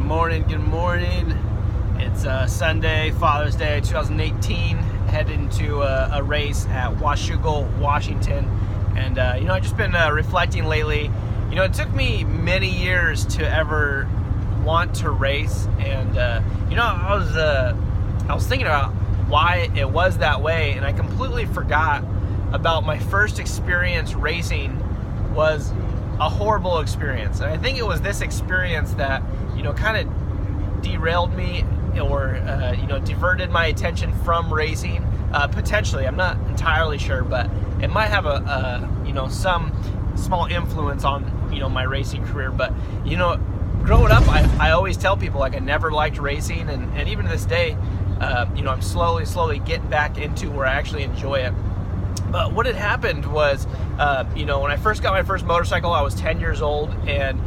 morning. It's Sunday, Father's Day 2018, heading to a race at Washougal, Washington. And, I've just been reflecting lately. It took me many years to ever want to race. And, I was thinking about why it was that way. And I completely forgot about my first experience racing was a horrible experience. And I think it was this experience that, kind of derailed me or, diverted my attention from racing. Potentially, I'm not entirely sure, but it might have some small influence on, my racing career. But, growing up, I always tell people, I never liked racing. And even to this day, I'm slowly getting back into where I actually enjoy it. But what had happened was, when I first got my first motorcycle, I was 10 years old, and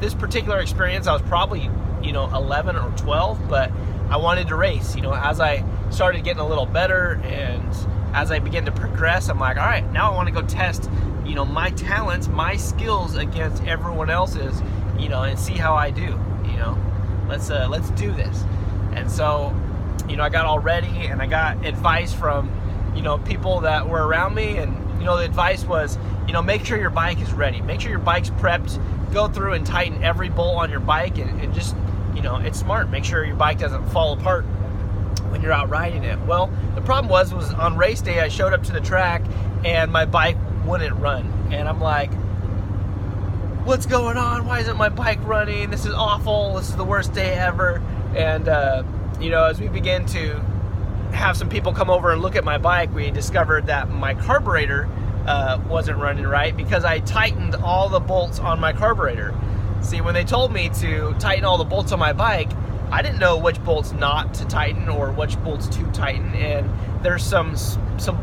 this particular experience, I was probably, 11 or 12, but I wanted to race. As I started getting a little better and as I began to progress, I'm like, all right, now I want to go test, my talents, my skills against everyone else's, and see how I do. Let's do this. And so, I got all ready, and I got advice from people that were around me, and the advice was, make sure your bike is ready, make sure your bike's prepped, go through and tighten every bolt on your bike, and just, it's smart, make sure your bike doesn't fall apart when you're out riding it. Well, the problem was on race day, I showed up to the track and my bike wouldn't run, and I'm like, what's going on? Why isn't my bike running? This is awful. This is the worst day ever. And as we began to have some people come over and look at my bike, we discovered that my carburetor wasn't running right because I tightened all the bolts on my carburetor. See, when they told me to tighten all the bolts on my bike, I didn't know which bolts not to tighten or which bolts to tighten. And there's some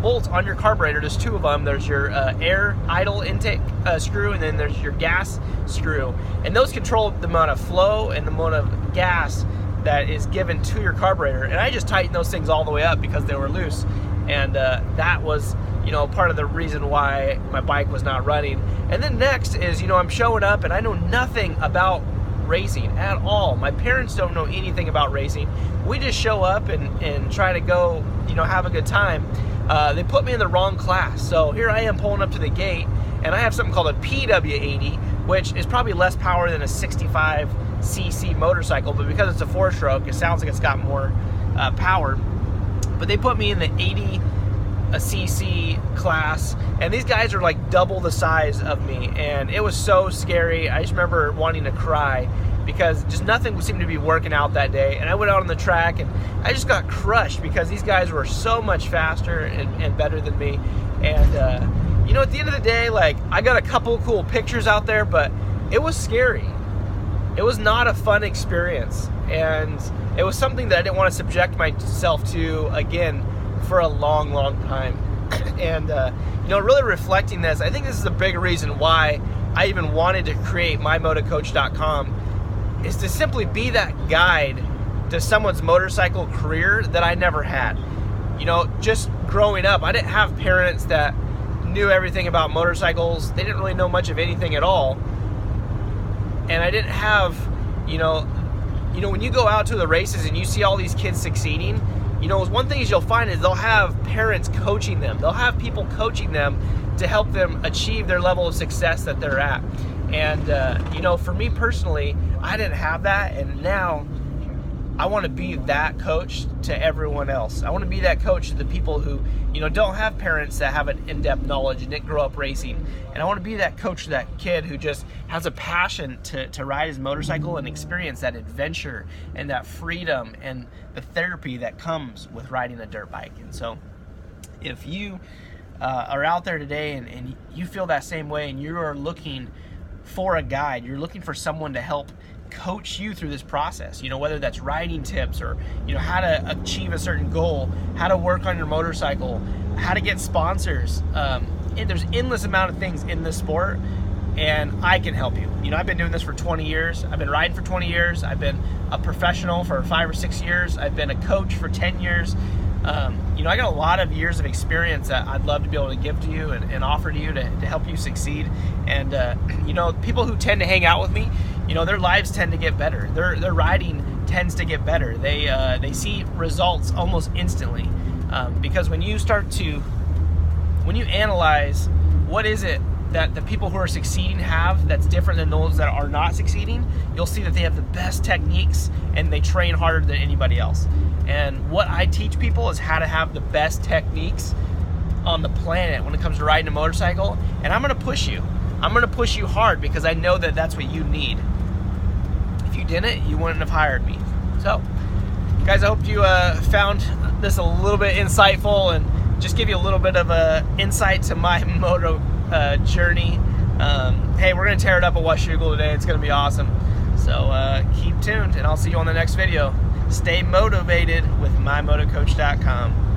bolts on your carburetor. There's two of them. There's your air idle intake screw, and then there's your gas screw. And those control the amount of flow and the amount of gas that is given to your carburetor. And I just tightened those things all the way up because they were loose. And that was, part of the reason why my bike was not running. And then next is, I'm showing up and I know nothing about racing at all. My parents don't know anything about racing. We just show up and try to go, have a good time. They put me in the wrong class. So here I am pulling up to the gate, and I have something called a PW80, which is probably less power than a 65cc motorcycle, but because it's a 4-stroke, it sounds like it's got more power. But they put me in the 80cc class, and these guys are like double the size of me, and it was so scary. I just remember wanting to cry because just nothing seemed to be working out that day. And I went out on the track and I just got crushed because these guys were so much faster and better than me. And at the end of the day, I got a couple cool pictures out there, but it was scary. It was not a fun experience, and it was something that I didn't want to subject myself to again for a long time. And really reflecting this, I think this is a big reason why I even wanted to create mymotocoach.com, is to simply be that guide to someone's motorcycle career that I never had. Just growing up, I didn't have parents that knew everything about motorcycles. They didn't really know much of anything at all. And I didn't have, when you go out to the races and you see all these kids succeeding, one thing you'll find is they'll have parents coaching them. They'll have people coaching them to help them achieve their level of success that they're at. And, for me personally, I didn't have that. And now I want to be that coach to everyone else. I want to be that coach to the people who, don't have parents that have an in-depth knowledge and didn't grow up racing. And I want to be that coach to that kid who just has a passion to ride his motorcycle and experience that adventure and that freedom and the therapy that comes with riding a dirt bike. And so if you are out there today and you feel that same way, and you are looking for a guide, you're looking for someone to help coach you through this process, whether that's riding tips or, how to achieve a certain goal, how to work on your motorcycle, how to get sponsors. And there's endless amount of things in this sport, and I can help you. I've been doing this for 20 years. I've been riding for 20 years. I've been a professional for 5 or 6 years. I've been a coach for 10 years. I got a lot of years of experience that I'd love to be able to give to you and offer to you to help you succeed. And, people who tend to hang out with me, you know, their lives tend to get better. Their riding tends to get better. They see results almost instantly, because when you analyze what is it that the people who are succeeding have that's different than those that are not succeeding, you'll see that they have the best techniques and they train harder than anybody else. And what I teach people is how to have the best techniques on the planet when it comes to riding a motorcycle. And I'm going to push you. I'm going to push you hard because I know that that's what you need. If you didn't, you wouldn't have hired me. So, guys, I hope you found this a little bit insightful and just give you a little bit of a insight to my moto journey. Hey, we're going to tear it up at Washougal today. It's going to be awesome. So keep tuned, and I'll see you on the next video. Stay motivated with mymotocoach.com.